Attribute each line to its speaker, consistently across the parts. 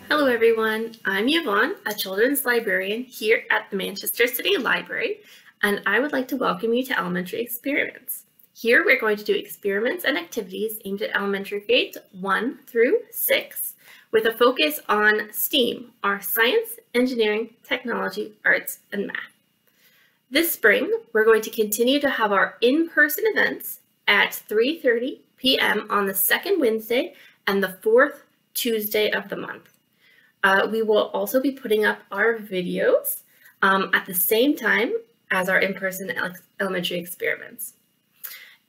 Speaker 1: Hello everyone, I'm Yvonne, a children's librarian here at the Manchester City Library, and I would like to welcome you to Elementary Experiments. Here we're going to do experiments and activities aimed at elementary grades 1 through 6, with a focus on STEAM, our science, engineering, technology, arts, and math. This spring, we're going to continue to have our in-person events at 3:30 p.m. on the second Wednesday and the fourth Tuesday of the month. We will also be putting up our videos at the same time as our in-person elementary experiments.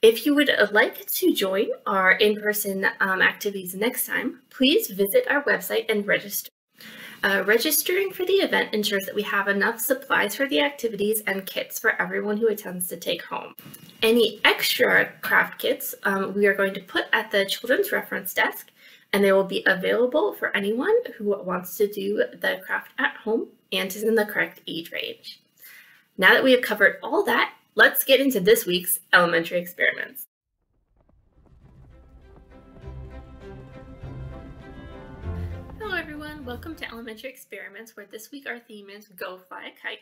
Speaker 1: If you would like to join our in-person activities next time, please visit our website and register. Registering for the event ensures that we have enough supplies for the activities and kits for everyone who attends to take home. Any extra craft kits we are going to put at the children's reference desk, and they will be available for anyone who wants to do the craft at home and is in the correct age range. Now that we have covered all that, let's get into this week's elementary experiments. Hello everyone, welcome to Elementary Experiments, where this week our theme is Go Fly a Kite.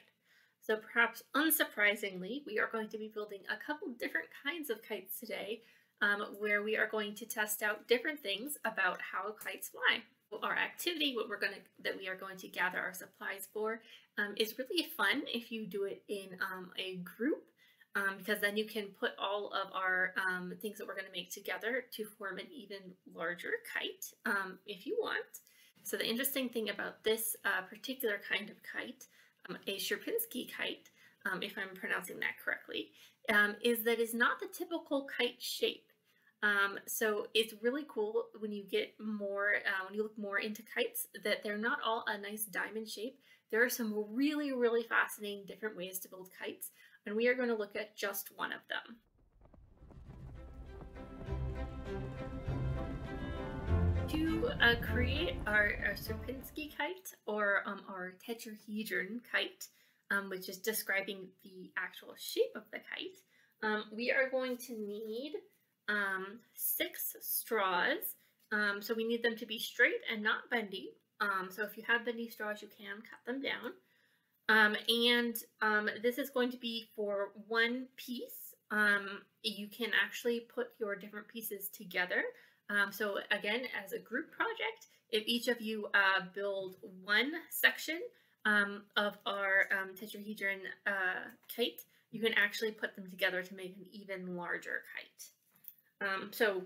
Speaker 1: So perhaps unsurprisingly, we are going to be building a couple different kinds of kites today, where we are going to test out different things about how kites fly. Our activity, that we are going to gather our supplies for, is really fun if you do it in a group, because then you can put all of our things that we're going to make together to form an even larger kite if you want. So the interesting thing about this particular kind of kite, a Sierpinski kite, if I'm pronouncing that correctly, is that it's not the typical kite shape. So it's really cool when you get more, when you look more into kites, that they're not all a nice diamond shape. There are some really, really fascinating different ways to build kites, and we are going to look at just one of them. To create our Sierpinski kite, or our tetrahedron kite, which is describing the actual shape of the kite, we are going to need 6 straws. So we need them to be straight and not bendy. So if you have bendy straws, you can cut them down. This is going to be for one piece. You can actually put your different pieces together. So again, as a group project, if each of you build one section of our tetrahedron kite, you can actually put them together to make an even larger kite. So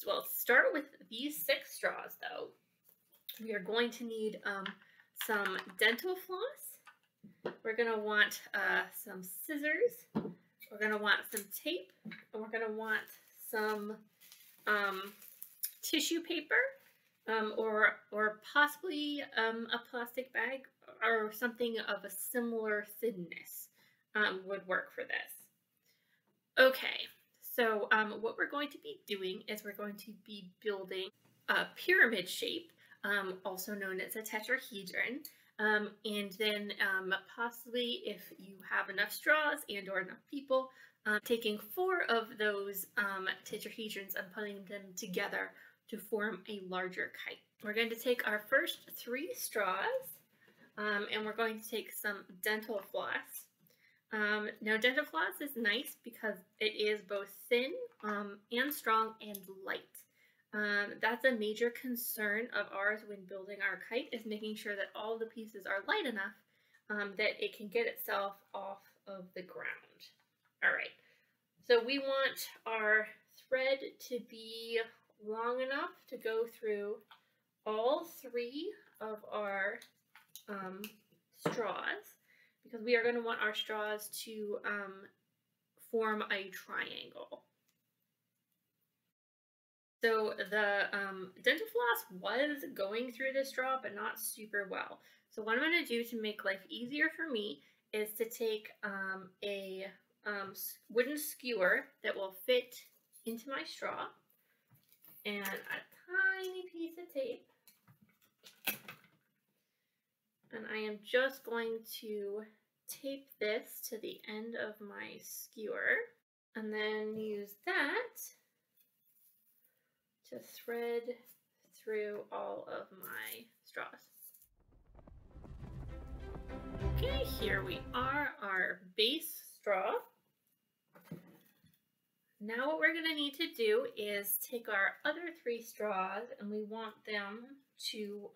Speaker 1: we'll start with these 6 straws though. We are going to need some dental floss. We're going to want some scissors. We're going to want some tape. And we're going to want some tissue paper, or possibly a plastic bag or something of a similar thinness would work for this. Okay. So what we're going to be doing is we're going to be building a pyramid shape, also known as a tetrahedron, and then possibly, if you have enough straws and or enough people, taking 4 of those tetrahedrons and putting them together to form a larger kite. We're going to take our first 3 straws, and we're going to take some dental floss. Now dental floss is nice because it is both thin and strong and light. That's a major concern of ours when building our kite, is making sure that all the pieces are light enough that it can get itself off of the ground. All right, so we want our thread to be long enough to go through all 3 of our straws, because we are going to want our straws to form a triangle. So the dental floss was going through the straw, but not super well. So what I'm going to do to make life easier for me is to take a wooden skewer that will fit into my straw, and a tiny piece of tape. And I am just going to tape this to the end of my skewer, and then use that to thread through all of my straws. Okay, here we are, our base straw. Now what we're going to need to do is take our other 3 straws, and we want them to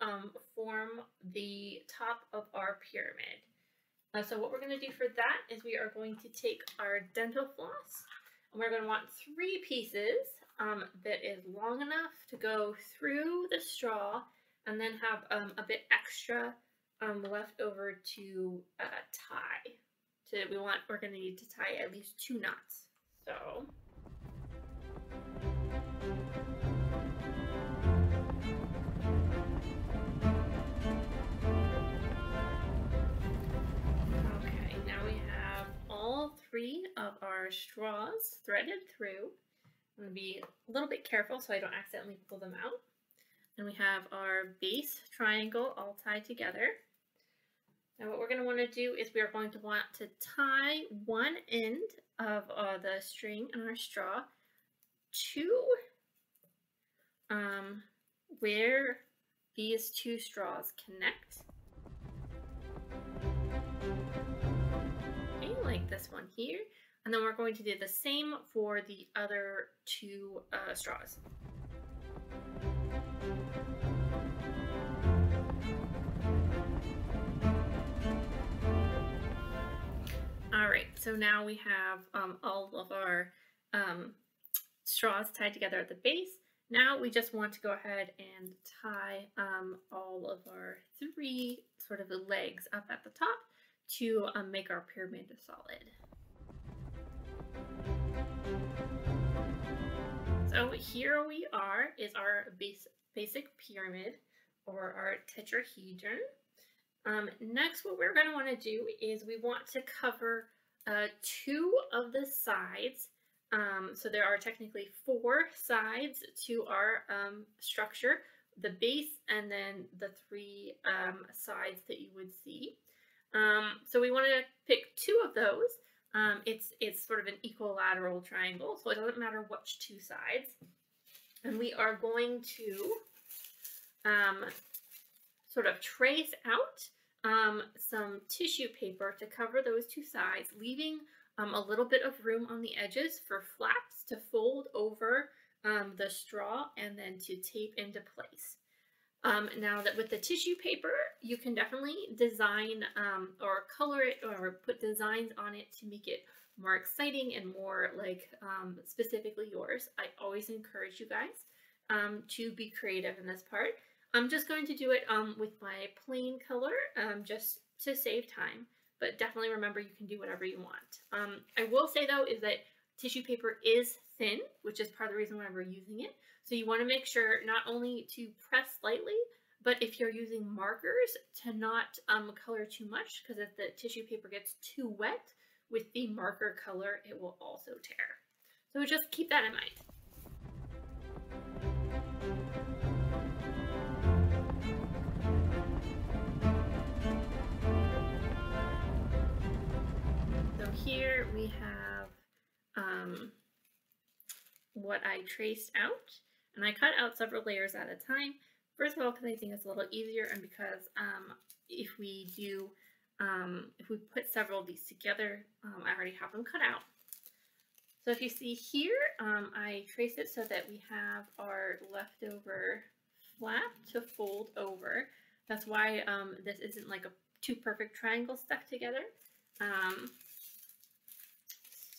Speaker 1: form the top of our pyramid. So what we're going to do for that is we are going to take our dental floss, and we're going to want 3 pieces that is long enough to go through the straw, and then have a bit extra left over to tie. We're going to need to tie at least 2 knots. So. Okay, now we have all 3 of our straws threaded through. I'm going to be a little bit careful so I don't accidentally pull them out. And we have our base triangle all tied together. Now what we're going to want to do is we are going to want to tie one end of the string in our straw to where these 2 straws connect. Okay, like this one here. And then we're going to do the same for the other 2 straws. All right, so now we have all of our straws tied together at the base. Now we just want to go ahead and tie all of our 3 sort of legs up at the top to make our pyramid solid. So here we are is our basic pyramid, or our tetrahedron. Next, what we're going to want to do is we want to cover 2 of the sides. So there are technically 4 sides to our structure, the base and then the 3 sides that you would see. So we want to pick 2 of those. It's sort of an equilateral triangle, so it doesn't matter which 2 sides. And we are going to sort of trace out some tissue paper to cover those 2 sides, leaving a little bit of room on the edges for flaps to fold over the straw and then to tape into place. Now that with the tissue paper, you can definitely design or color it or put designs on it to make it more exciting and more like specifically yours. I always encourage you guys to be creative in this part. I'm just going to do it with my plain color just to save time, but definitely remember you can do whatever you want. I will say though is that tissue paper is thin, which is part of the reason why we're using it. So you want to make sure not only to press lightly, but if you're using markers to not color too much, because if the tissue paper gets too wet with the marker color, it will also tear. So just keep that in mind. So here we have what I traced out, and I cut out several layers at a time. First of all, because I think it's a little easier, and because if we put several of these together, I already have them cut out. So if you see here, I traced it so that we have our leftover flap to fold over. That's why this isn't like a 2 perfect triangles stuck together.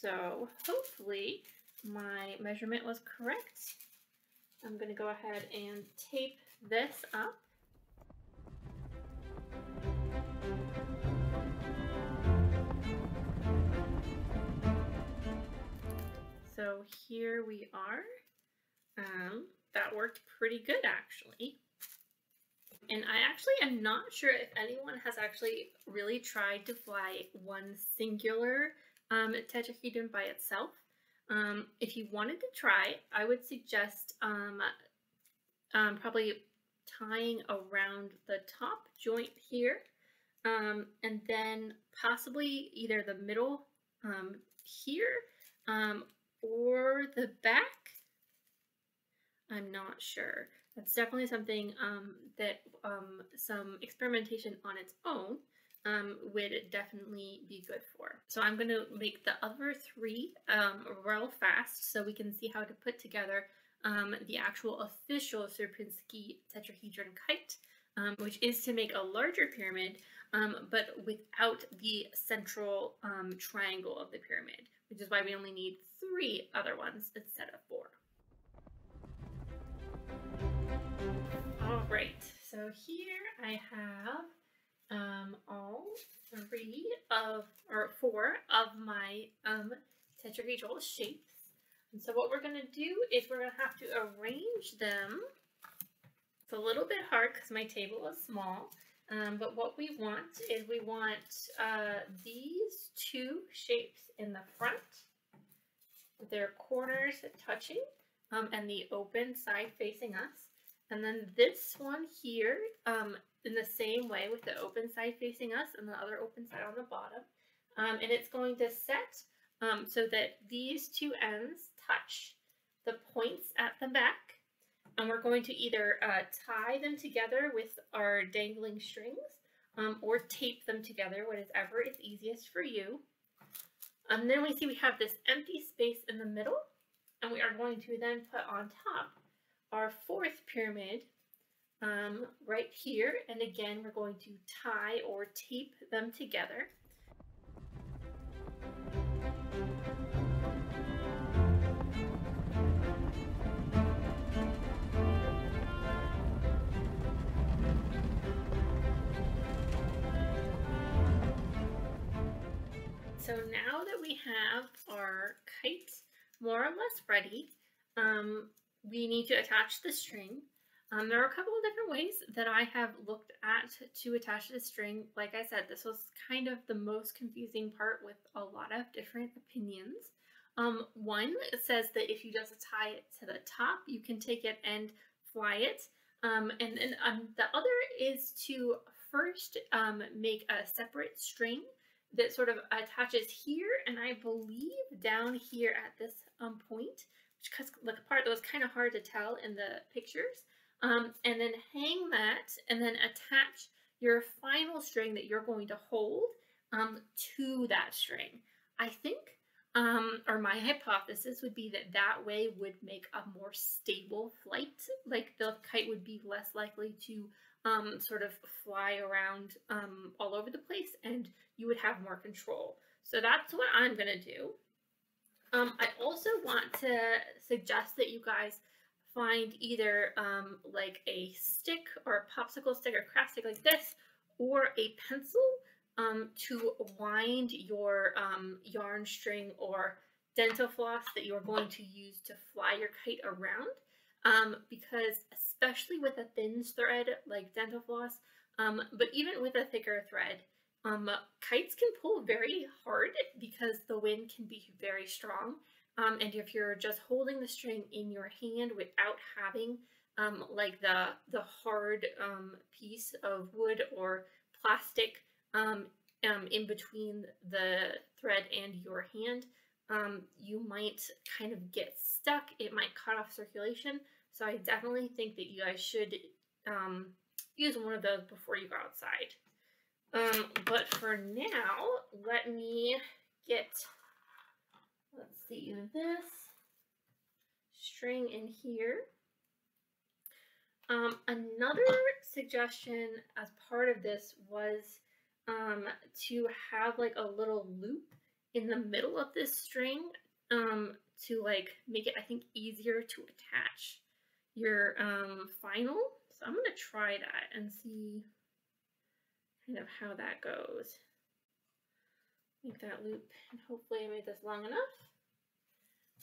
Speaker 1: So hopefully my measurement was correct. I'm going to go ahead and tape this up. So here we are. That worked pretty good actually. And I actually am not sure if anyone has actually really tried to fly one singular tetrahedron by itself. If you wanted to try, I would suggest probably tying around the top joint here, and then possibly either the middle here or the back. I'm not sure. That's definitely something that some experimentation on its own would definitely be good for. So I'm going to make the other three real fast so we can see how to put together the actual official Sierpinski tetrahedron kite, which is to make a larger pyramid, but without the central triangle of the pyramid, which is why we only need 3 other ones instead of 4. All right, so here I have all 4 of my tetrahedral shapes. And so what we're going to do is we're going to have to arrange them. It's a little bit hard because my table is small, but what we want is we want these 2 shapes in the front, with their corners touching, and the open side facing us. And then this one here in the same way with the open side facing us and the other open side on the bottom. And it's going to set so that these 2 ends touch the points at the back. And we're going to either tie them together with our dangling strings or tape them together, whatever is easiest for you. And then we see we have this empty space in the middle, and we are going to then put on top our 4th pyramid right here. And again, we're going to tie or tape them together. So now that we have our kite more or less ready, we need to attach the string. There are a couple of different ways that I have looked at to attach the string. Like I said, this was kind of the most confusing part with a lot of different opinions. One says that if you just tie it to the top, you can take it and fly it. And the other is to first make a separate string that sort of attaches here, and I believe down here at this point, which like a part that was kind of hard to tell in the pictures, and then hang that and then attach your final string that you're going to hold to that string. I think, or my hypothesis would be that that way would make a more stable flight. Like the kite would be less likely to sort of fly around all over the place, and you would have more control. So that's what I'm going to do. I also want to suggest that you guys find either like a stick or a popsicle stick or craft stick like this, or a pencil to wind your yarn string or dental floss that you're going to use to fly your kite around. Because especially with a thin thread like dental floss, but even with a thicker thread, kites can pull very hard because the wind can be very strong. And if you're just holding the string in your hand without having like the hard piece of wood or plastic in between the thread and your hand, you might kind of get stuck. It might cut off circulation. So I definitely think that you guys should use one of those before you go outside. But for now, let me get, let's see, this string in here. Another suggestion as part of this was to have like a little loop in the middle of this string to like make it, I think, easier to attach your final. So I'm going to try that and see kind of how that goes. Make that loop, and hopefully I made this long enough.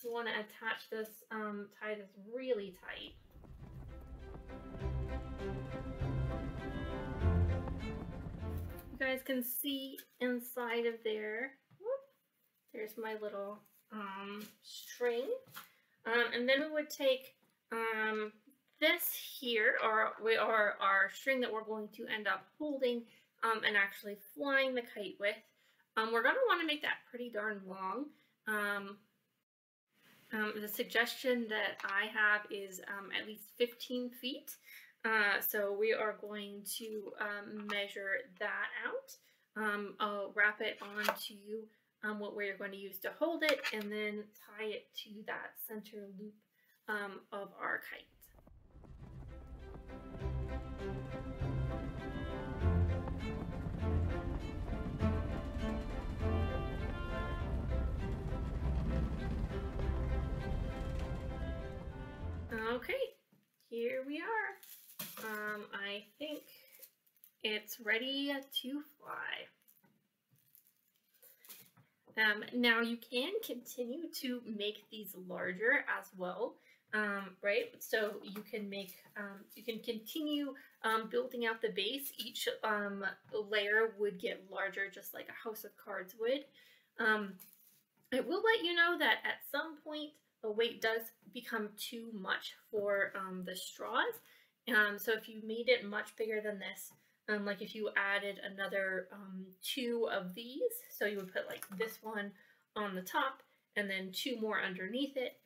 Speaker 1: We want to attach this, tie this really tight. You guys can see inside of there. Whoop, there's my little string. And then we would take this here, or our string that we're going to end up holding and actually flying the kite with. We're going to want to make that pretty darn long. The suggestion that I have is at least 15 feet. So we are going to measure that out. I'll wrap it onto what we're going to use to hold it, and then tie it to that center loop of our kite. Okay, here we are. I think it's ready to fly. Now you can continue to make these larger as well, right? So you can make, you can continue building out the base. Each layer would get larger, just like a house of cards would. I will let you know that at some point the weight does become too much for the straws. So if you made it much bigger than this, like if you added another 2 of these, so you would put like this one on the top and then 2 more underneath it,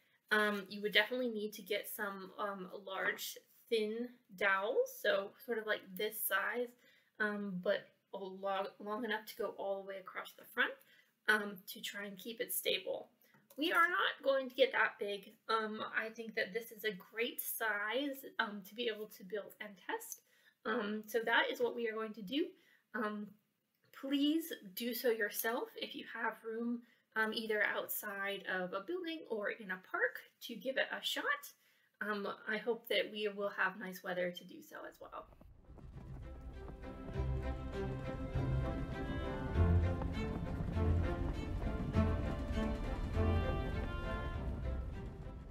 Speaker 1: you would definitely need to get some large thin dowels, so sort of like this size, but long enough to go all the way across the front to try and keep it stable. We are not going to get that big. I think that this is a great size to be able to build and test. So that is what we are going to do. Please do so yourself if you have room either outside of a building or in a park to give it a shot. I hope that we will have nice weather to do so as well.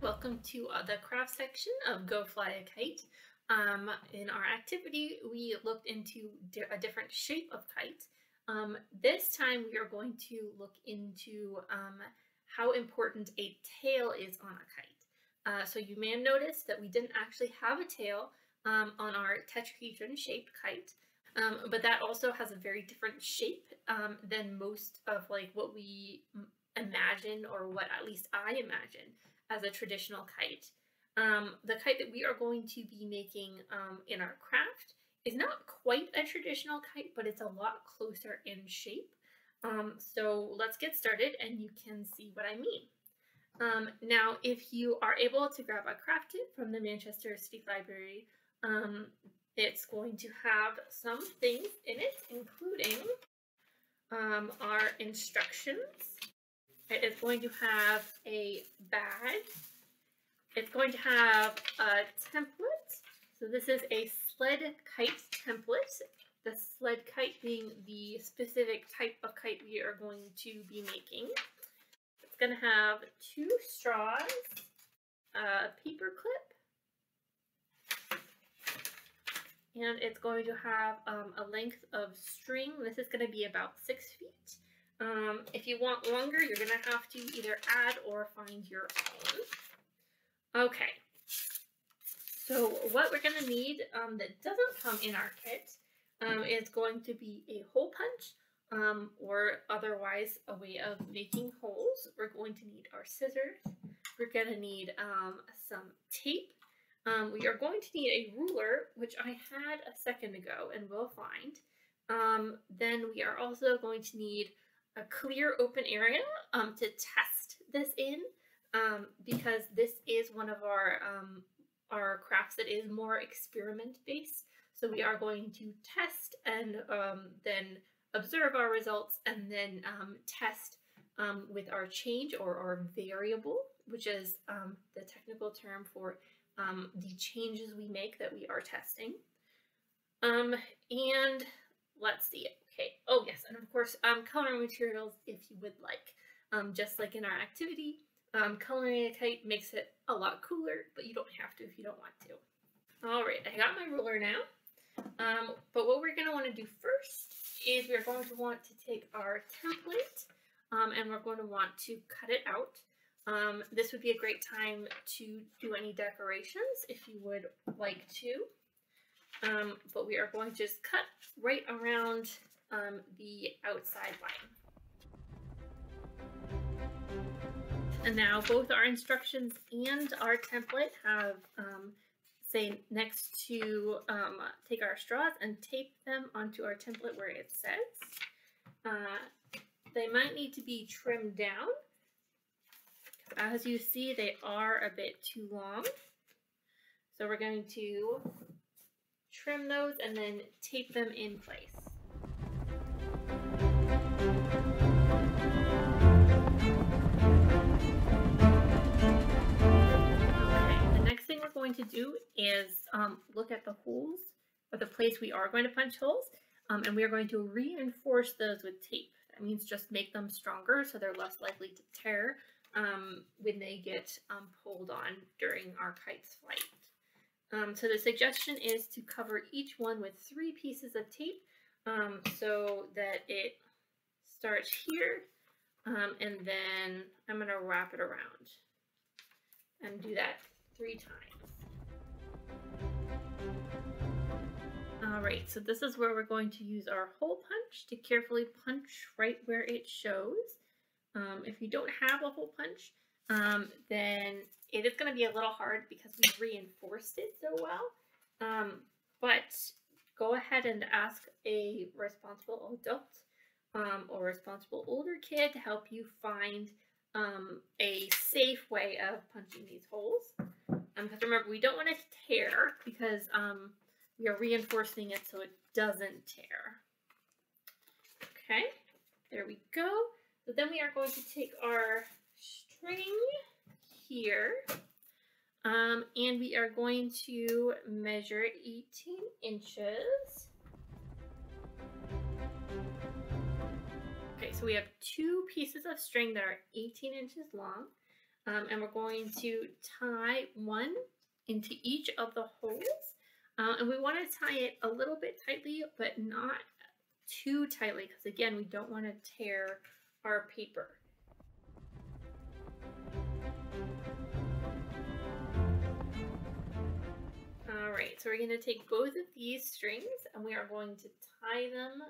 Speaker 1: Welcome to the craft section of Go Fly a Kite. In our activity, we looked into a different shape of kite. This time we are going to look into how important a tail is on a kite. So you may have noticed that we didn't actually have a tail on our tetrahedron shaped kite, but that also has a very different shape than most of like what we imagine, or what at least I imagine as a traditional kite. The kite that we are going to be making in our craft is not quite a traditional kite, but it's a lot closer in shape. So let's get started and you can see what I mean. Now, if you are able to grab a craft kit from the Manchester City Library, it's going to have some things in it, including our instructions. It is going to have a bag. It's going to have a template. So this is a sled kite template. The sled kite being the specific type of kite we are going to be making. It's going to have 2 straws, a paper clip, and it's going to have a length of string. This is going to be about 6 feet. If you want longer, you're going to have to either add or find your own. Okay, so what we're going to need that doesn't come in our kit is going to be a hole punch, or otherwise a way of making holes. We're going to need our scissors. We're going to need some tape. We are going to need a ruler, which I had a second ago and will find. Then we are also going to need a clear open area to test this in, because this is one of our crafts that is more experiment based. So we are going to test and then observe our results, and then test with our change or our variable, which is the technical term for the changes we make that we are testing. And let's see. Okay. Oh yes, and of course, coloring materials if you would like. Just like in our activity, coloring a kite makes it a lot cooler, but you don't have to if you don't want to. All right, I got my ruler now. But what we're going to want to do first is we're going to want to take our template and we're going to want to cut it out. This would be a great time to do any decorations if you would like to. But we are going to just cut right around the outside line. And now both our instructions and our template have say next to take our straws and tape them onto our template where it says. They might need to be trimmed down. As you see, they are a bit too long. So we're going to trim those and then tape them in place. Next thing we're going to do is look at the holes or the place we are going to punch holes, and we are going to reinforce those with tape. That means just make them stronger so they're less likely to tear when they get pulled on during our kite's flight. So the suggestion is to cover each one with 3 pieces of tape so that it starts here, and then I'm going to wrap it around and do that 3 times. All right, so this is where we're going to use our hole punch to carefully punch right where it shows. If you don't have a hole punch, then it is going to be a little hard because we reinforced it so well. But go ahead and ask a responsible adult or responsible older kid to help you find a safe way of punching these holes. Because remember, we don't want it to tear because we are reinforcing it so it doesn't tear. Okay, there we go. So then we are going to take our string here and we are going to measure 18 inches. Okay, so we have 2 pieces of string that are 18 inches long. And we're going to tie one into each of the holes. And we want to tie it a little bit tightly, but not too tightly, because again, we don't want to tear our paper. All right, so we're going to take both of these strings and we are going to tie them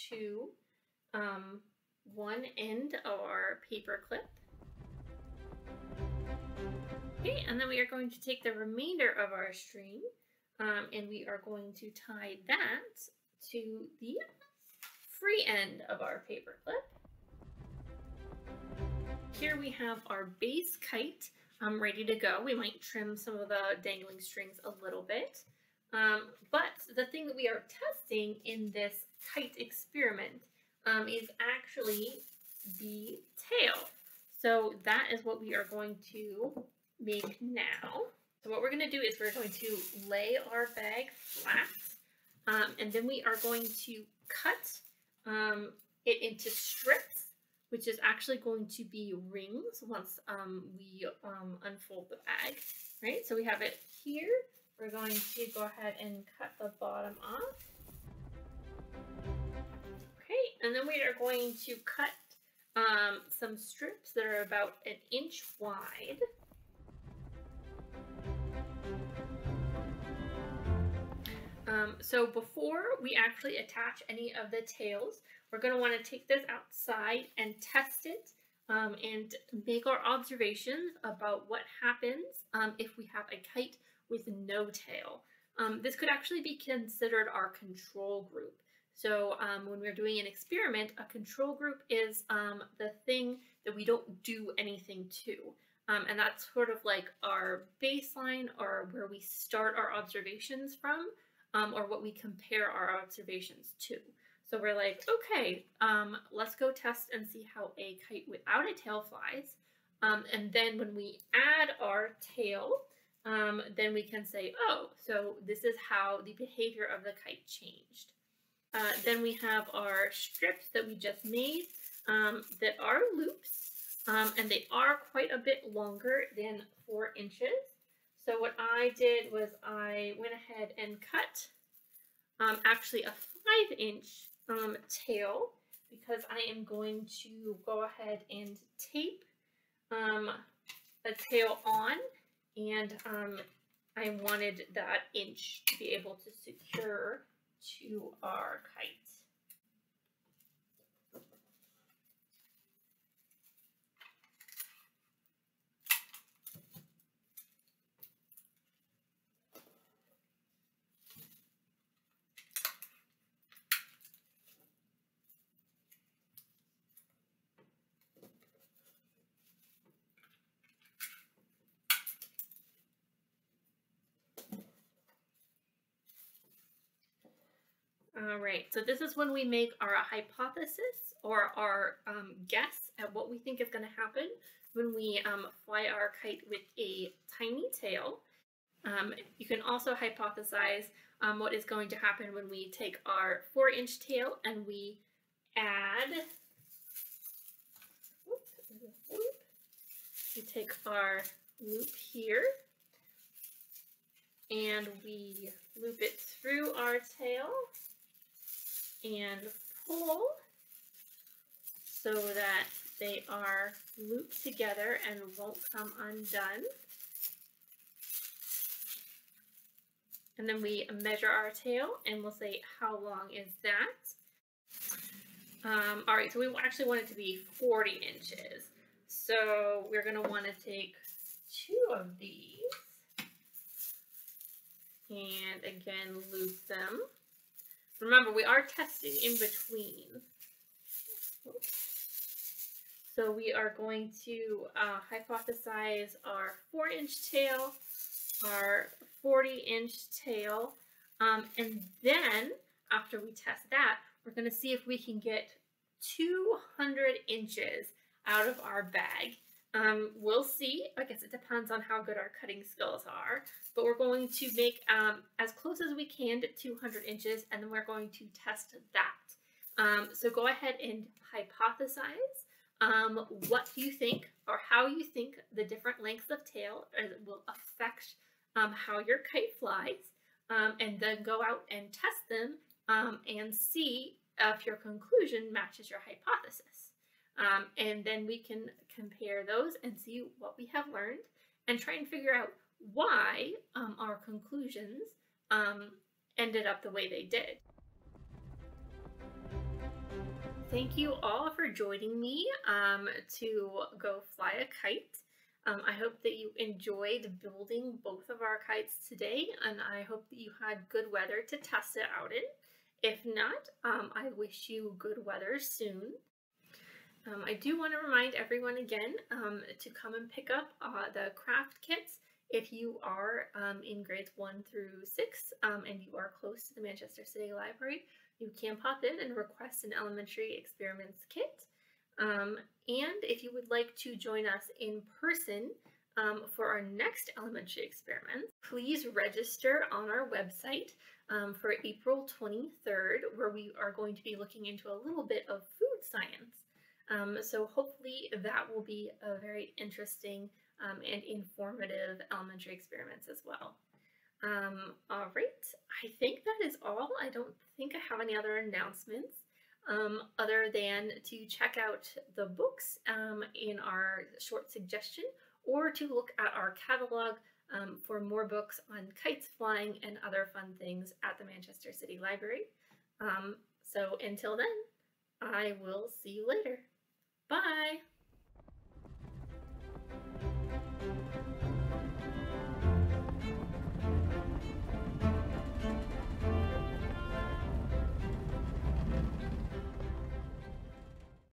Speaker 1: to one end of our paper clip. Okay, and then we are going to take the remainder of our string and we are going to tie that to the free end of our paper clip. Here we have our base kite ready to go. We might trim some of the dangling strings a little bit. But the thing that we are testing in this kite experiment is actually the tail. So that is what we are going to make now. So what we're going to do is we're going to lay our bag flat and then we are going to cut it into strips, which is actually going to be rings once we unfold the bag, right? So we have it here. We're going to go ahead and cut the bottom off. Okay, and then we are going to cut some strips that are about 1 inch wide. So before we actually attach any of the tails, we're going to want to take this outside and test it and make our observations about what happens if we have a kite with no tail. This could actually be considered our control group. So when we're doing an experiment, a control group is the thing that we don't do anything to. And that's sort of like our baseline or where we start our observations from. Or what we compare our observations to. So we're like, okay, let's go test and see how a kite without a tail flies. And then when we add our tail, then we can say, oh, so this is how the behavior of the kite changed. Then we have our strips that we just made that are loops, and they are quite a bit longer than 4 inches. So what I did was I went ahead and cut actually a 5-inch tail because I am going to go ahead and tape a tail on, and I wanted that inch to be able to secure to our kite. All right, so this is when we make our hypothesis or our guess at what we think is going to happen when we fly our kite with a tiny tail. You can also hypothesize what is going to happen when we take our 4-inch tail and we add, we take our loop here and we loop it through our tail and pull so that they are looped together and won't come undone. And then we measure our tail and we'll say how long is that. All right, so we actually want it to be 40 inches. So we're going to want to take 2 of these and again loop them. Remember, we are testing in between. So we are going to hypothesize our 4-inch tail, our 40-inch tail, and then after we test that, we're going to see if we can get 200 inches out of our bag. We'll see. I guess it depends on how good our cutting skills are, but we're going to make as close as we can to 200 inches, and then we're going to test that. So go ahead and hypothesize what you think or how you think the different lengths of tail will affect how your kite flies, and then go out and test them and see if your conclusion matches your hypothesis. And then we can compare those and see what we have learned and try and figure out why our conclusions ended up the way they did. Thank you all for joining me to go fly a kite. I hope that you enjoyed building both of our kites today, and I hope that you had good weather to test it out in. If not, I wish you good weather soon. I do want to remind everyone again to come and pick up the craft kits if you are in grades 1 through 6 and you are close to the Manchester City Library. You can pop in and request an elementary experiments kit. And if you would like to join us in person for our next elementary experiment, please register on our website for April 23rd, where we are going to be looking into a little bit of food science. So hopefully that will be a very interesting and informative elementary experiments as well. All right, I think that is all. I don't think I have any other announcements other than to check out the books in our short suggestion, or to look at our catalog for more books on kites, flying, and other fun things at the Manchester City Library. So until then, I will see you later. Bye!